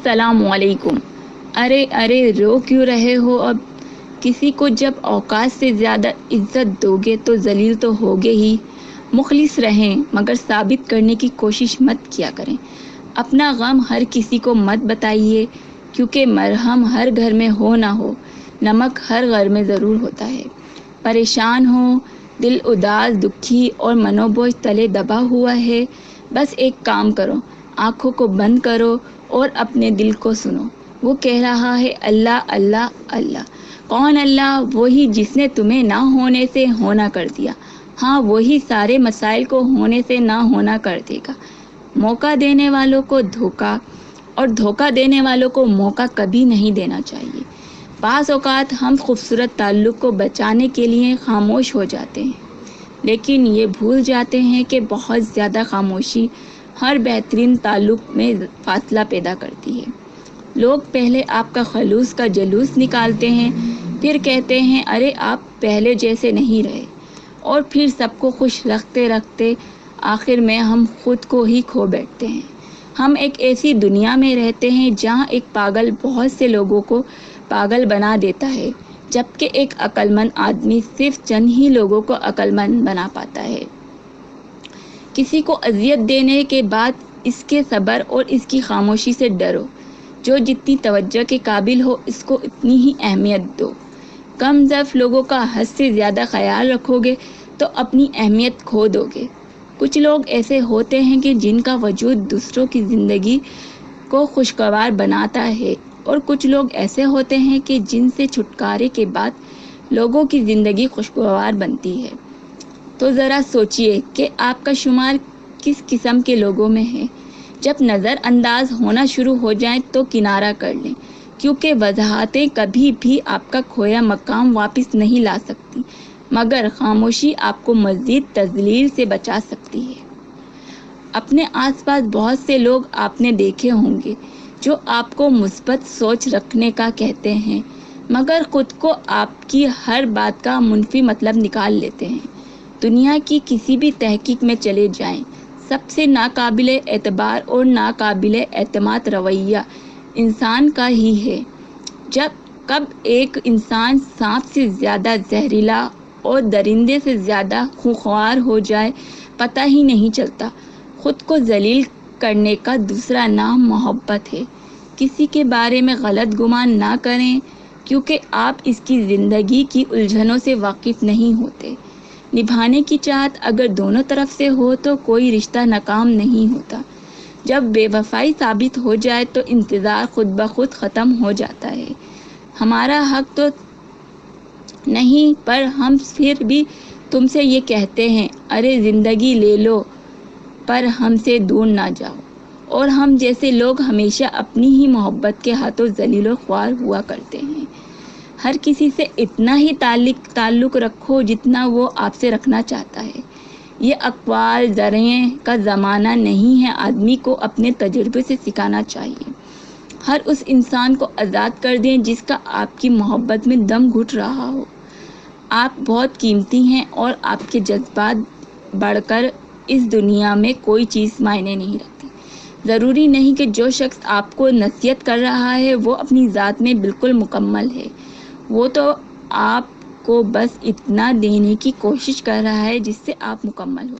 السلام علیکم۔ ارے رو کیوں رہے ہو؟ اب کسی کو جب اوقات سے زیادہ عزت دو گے تو ذلیل تو ہوگے ہی۔ مخلص رہیں مگر ثابت کرنے کی کوشش مت کیا کریں۔ اپنا غم ہر کسی کو مت بتائیے، کیونکہ مرہم ہر گھر میں ہو نہ ہو، نمک ہر گھر میں ضرور ہوتا ہے۔ پریشان ہو، دل اداس دکھی اور منوبوجھ تلے دبا ہوا ہے، بس ایک کام کرو، آنکھوں کو بند کرو اور اپنے دل کو سنو۔ وہ کہہ رہا ہے اللہ اللہ اللہ۔ کون اللہ؟ وہی جس نے تمہیں نہ ہونے سے ہونا کر دیا۔ ہاں، وہی سارے مسائل کو ہونے سے نہ ہونا کر دے گا۔ موقع دینے والوں کو دھوکہ اور دھوکہ دینے والوں کو موقع کبھی نہیں دینا چاہیے۔ بعض اوقات ہم خوبصورت تعلق کو بچانے کے لیے خاموش ہو جاتے ہیں، لیکن یہ بھول جاتے ہیں کہ بہت زیادہ خاموشی ہر بہترین تعلق میں فاصلہ پیدا کرتی ہے۔ لوگ پہلے آپ کا خلوص کا جلوس نکالتے ہیں، پھر کہتے ہیں ارے آپ پہلے جیسے نہیں رہے، اور پھر سب کو خوش رکھتے رکھتے آخر میں ہم خود کو ہی کھو بیٹھتے ہیں۔ ہم ایک ایسی دنیا میں رہتے ہیں جہاں ایک پاگل بہت سے لوگوں کو پاگل بنا دیتا ہے، جبکہ ایک عقل مند آدمی صرف چند ہی لوگوں کو عقل مند بنا پاتا ہے۔ کسی کو اذیت دینے کے بعد اس کے صبر اور اس کی خاموشی سے ڈرو۔ جو جتنی توجہ کے قابل ہو اس کو اتنی ہی اہمیت دو۔ کم ضعف لوگوں کا حد سے زیادہ خیال رکھو گے تو اپنی اہمیت کھو دو گے۔ کچھ لوگ ایسے ہوتے ہیں کہ جن کا وجود دوسروں کی زندگی کو خوشگوار بناتا ہے، اور کچھ لوگ ایسے ہوتے ہیں کہ جن سے چھٹکارے کے بعد لوگوں کی زندگی خوشگوار بنتی ہے۔ تو ذرا سوچئے کہ آپ کا شمار کس قسم کے لوگوں میں ہے۔ جب نظر انداز ہونا شروع ہو جائیں تو کنارہ کر لیں، کیونکہ وضاحتیں کبھی بھی آپ کا کھویا مقام واپس نہیں لا سکتی، مگر خاموشی آپ کو مزید تذلیل سے بچا سکتی ہے۔ اپنے آس پاس بہت سے لوگ آپ نے دیکھے ہوں گے جو آپ کو مثبت سوچ رکھنے کا کہتے ہیں، مگر خود کو آپ کی ہر بات کا منفی مطلب نکال لیتے ہیں۔ دنیا کی کسی بھی تحقیق میں چلے جائیں، سب سے ناقابل اعتبار اور ناقابل اعتماد رویہ انسان کا ہی ہے۔ کب ایک انسان سانپ سے زیادہ زہریلا اور درندے سے زیادہ خونخوار ہو جائے پتہ ہی نہیں چلتا۔ خود کو ذلیل کرنے کا دوسرا نام محبت ہے۔ کسی کے بارے میں غلط گمان نہ کریں، کیونکہ آپ اس کی زندگی کی الجھنوں سے واقف نہیں ہوتے۔ نبھانے کی چاہت اگر دونوں طرف سے ہو تو کوئی رشتہ ناکام نہیں ہوتا۔ جب بے وفائی ثابت ہو جائے تو انتظار خود بخود ختم ہو جاتا ہے۔ ہمارا حق تو نہیں، پر ہم پھر بھی تم سے یہ کہتے ہیں ارے زندگی لے لو پر ہم سے دور نہ جاؤ۔ اور ہم جیسے لوگ ہمیشہ اپنی ہی محبت کے ہاتھوں ذلیل و خوار ہوا کرتے ہیں۔ ہر کسی سے اتنا ہی تعلق رکھو جتنا وہ آپ سے رکھنا چاہتا ہے۔ یہ اقوال زریں کا زمانہ نہیں ہے، آدمی کو اپنے تجربے سے سکھانا چاہیے۔ ہر اس انسان کو آزاد کر دیں جس کا آپ کی محبت میں دم گھٹ رہا ہو۔ آپ بہت قیمتی ہیں اور آپ کے جذبات بڑھ کر اس دنیا میں کوئی چیز معنی نہیں رکھتی۔ ضروری نہیں کہ جو شخص آپ کو نصیحت کر رہا ہے وہ اپنی ذات میں بالکل مکمل ہے۔ وہ تو آپ کو بس اتنا دینے کی کوشش کر رہا ہے جس سے آپ مکمل ہو۔